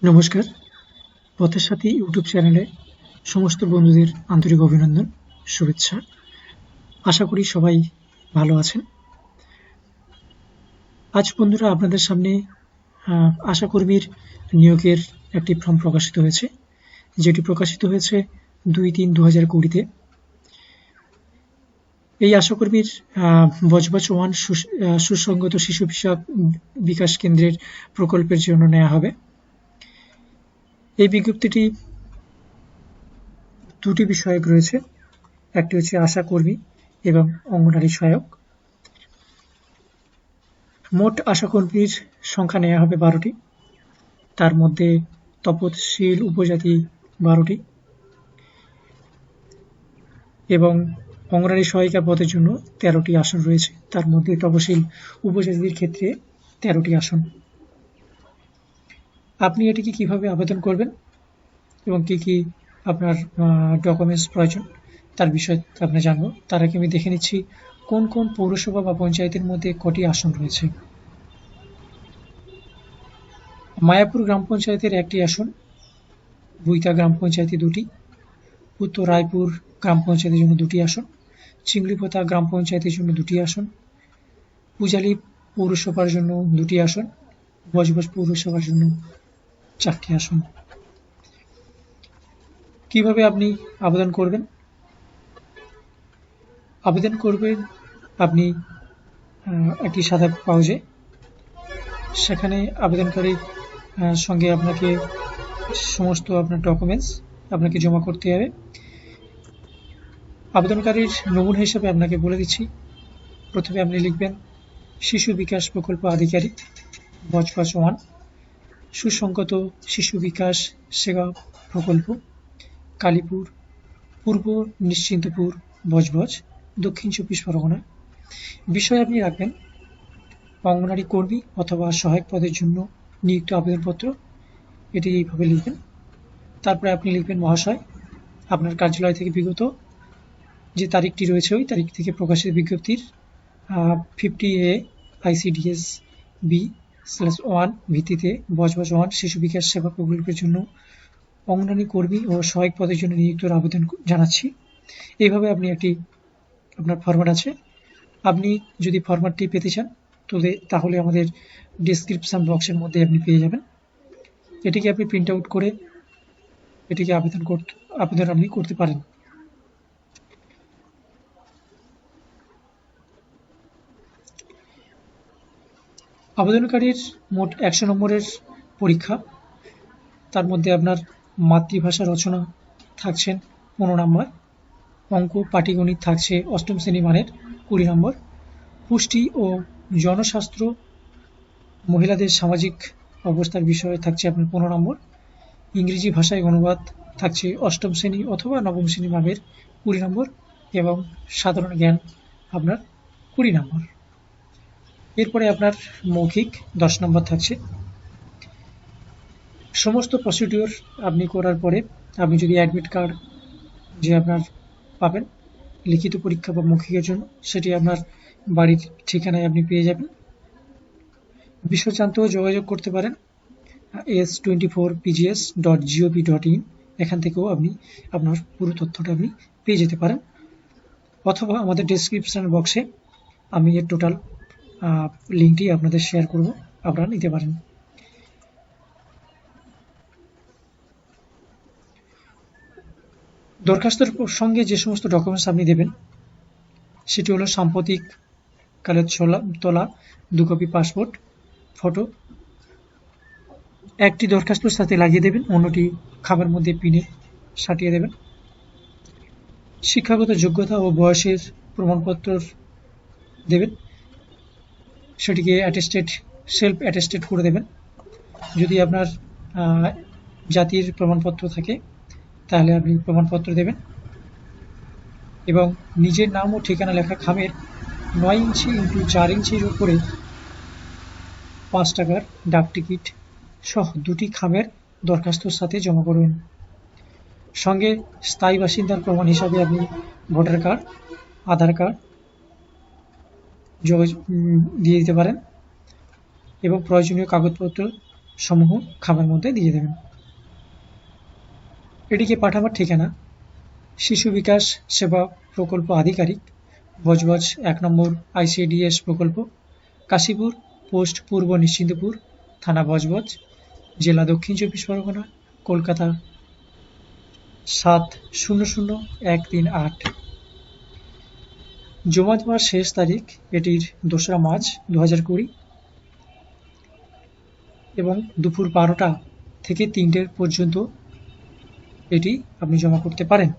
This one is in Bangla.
নমস্কার, পথের সাথী ইউটিউব চ্যানেলে সমস্ত বন্ধুদের আন্তরিক অভিনন্দন, শুভেচ্ছা। আশা করি সবাই ভালো আছেন। আজ বন্ধুরা আপনাদের সামনে আশাকর্মীর নিয়োগের একটি ফর্ম প্রকাশিত হয়েছে, যেটি প্রকাশিত হয়েছে 2-3-2020-তে। এই আশাকর্মীর বজবজ 1 সুসংগত শিশু বিষয়ক বিকাশ কেন্দ্রের প্রকল্পের জন্য নেওয়া হবে। এই বিজ্ঞপ্তিটি দুটি বিষয়ক রয়েছে, একটি হচ্ছে আশাকর্মী এবং অঙ্গনারী সহায়ক। মোট আশাকর্মীর সংখ্যা নেওয়া হবে 12টি, তার মধ্যে তপশিল উপজাতি 12টি এবং অঙ্গনারী সহায়িকা পদের জন্য 13টি আসন রয়েছে, তার মধ্যে তপশিল উপজাতির ক্ষেত্রে 13টি আসন। আপনি এটিকে কিভাবে আবেদন করবেন এবং কি আপনার ডকুমেন্টস প্রয়োজন তার বিষয়ে আপনি জানবো। তার আগে আমি দেখে নিচ্ছি কোন কোন পৌরসভা বা পঞ্চায়েতের মধ্যে কটি আসন রয়েছে। মায়াপুর গ্রাম পঞ্চায়েতের 1টি আসন, বুইতা গ্রাম পঞ্চায়েতে 2টি, উত্তর রায়পুর গ্রাম পঞ্চায়েতের জন্য 2টি আসন, চিংড়িপোতা গ্রাম পঞ্চায়েতের জন্য 2টি আসন, পূজালি পৌরসভার জন্য 2টি আসন, বজবজ পৌরসভার জন্য 4টি আসন। কিভাবে আপনি আবেদন করবেন? আবেদন করবেন আপনি একটি সাদা কাগজে, সেখানে আবেদনকারীর সঙ্গে আপনাকে সমস্ত আপনার ডকুমেন্টস আপনাকে জমা করতে হবে। আবেদনকারীর নমুনা হিসেবে আপনাকে বলে দিচ্ছি। প্রথমে আপনি লিখবেন শিশু বিকাশ প্রকল্প আধিকারিক, বজবজ 1, সুসংগত শিশু বিকাশ সেবা প্রকল্প, কালীপুর, পূর্ব নিশ্চিন্তপুর, বজবজ, দক্ষিণ 24 পরগনা। বিষয় আপনি রাখবেন অঙ্গনারী কর্মী অথবা সহায়ক পদের জন্য নিযুক্ত আবেদনপত্র, এটি এইভাবে লিখবেন। তারপরে আপনি লিখবেন মহাশয়, আপনার কার্যালয় থেকে বিগত যে তারিখটি রয়েছে ওই তারিখ থেকে প্রকাশিত বিজ্ঞপ্তির 50A ICDS B/1 ভিত্তিতে বজবজ 1 শিশু বিকাশ সেবা প্রকল্পের জন্য অঙ্গনারী কর্মী ও সহায়ক পদের জন্য নিযুক্ত আবেদন জানাচ্ছি। এইভাবে আপনি একটি আপনার ফরম্যাট আছে। আপনি যদি ফরম্যাটটি পেতে চান তাহলে আমাদের ডেসক্রিপশন বক্সের মধ্যে আপনি পেয়ে যাবেন। এটিকে আপনি প্রিন্ট আউট করে এটিকে আবেদন আপনি করতে পারেন। আবেদনকারীর মোট 100 নম্বরের পরীক্ষা, তার মধ্যে আপনার মাতৃভাষা রচনা থাকছেন 15 নম্বর, অঙ্ক পাটিগণিত থাকছে 8ম শ্রেণী মানের 20 নম্বর, পুষ্টি ও জনস্বাস্থ্য মহিলাদের সামাজিক অবস্থার বিষয়ে থাকছে আপনার 15 নম্বর, ইংরেজি ভাষায় অনুবাদ থাকছে 8ম শ্রেণী অথবা 9ম শ্রেণী মানের 20 নম্বর এবং সাধারণ জ্ঞান আপনার 20 নম্বর। এরপরে আপনার মৌখিক 10 নম্বর থাকছে। সমস্ত প্রসিডিওর আপনি করার পরে আপনি যদি অ্যাডমিট কার্ড যে আপনার পাবেন লিখিত পরীক্ষা বা মৌখিকের জন্য, সেটি আপনার বাড়ির ঠিকানায় আপনি পেয়ে যাবেন। বিষয় জানতেও যোগাযোগ করতে পারেন s24pgs.gov.in, এখান থেকেও আপনি আপনার পুরো তথ্যটা আপনি পেয়ে যেতে পারেন, অথবা আমাদের ডেসক্রিপশন বক্সে আমি এর টোটাল লিঙ্কটি আপনাদের শেয়ার করব, আপনারা নিতে পারেন। দরখাস্তের সঙ্গে যে সমস্ত ডকুমেন্টস আপনি দেবেন সেটি হলো সাম্প্রতিক কালের তোলা 2 কপি পাসপোর্ট ফটো, একটি দরখাস্তের সাথে লাগিয়ে দেবেন, অন্যটি খামের মধ্যে পিনে সাটিয়ে দেবেন। শিক্ষাগত যোগ্যতা ও বয়সের প্রমাণপত্র দেবেন, সেটিকে সেলফ অ্যাটেস্টেড করে দেবেন। যদি আপনার জাতির প্রমাণপত্র থাকে তাহলে আপনি প্রমাণপত্র দেবেন এবং নিজের নাম ও ঠিকানা লেখা খামের 9 ইঞ্চি × 4 ইঞ্চির উপরে 5 টাকার ডাক টিকিট সহ 2টি খামের দরখাস্তর সাথে জমা করবেন। সঙ্গে স্থায়ী বাসিন্দার প্রমাণ হিসাবে আপনি ভোটার কার্ড, আধার কার্ড দিয়ে দিতে পারেন এবং প্রয়োজনীয় কাগজপত্র সমূহ খামের মধ্যে দিয়ে দেবেন। এটিকে পাঠাবার ঠিকানা শিশু বিকাশ সেবা প্রকল্প আধিকারিক, বজবজ ১ নম্বর ICDS প্রকল্প, কাশীপুর, পোস্ট পূর্ব নিশ্চিন্তপুর, থানা বজবজ, জেলা দক্ষিণ চব্বিশ পরগনা, কলকাতা ৭০০১৩৮। জমা দেওয়ার শেষ তারিখ এটির ২রা মার্চ ২০২০ এবং দুপুর ১২টা থেকে ৩টে পর্যন্ত এটি আপনি জমা করতে পারেন।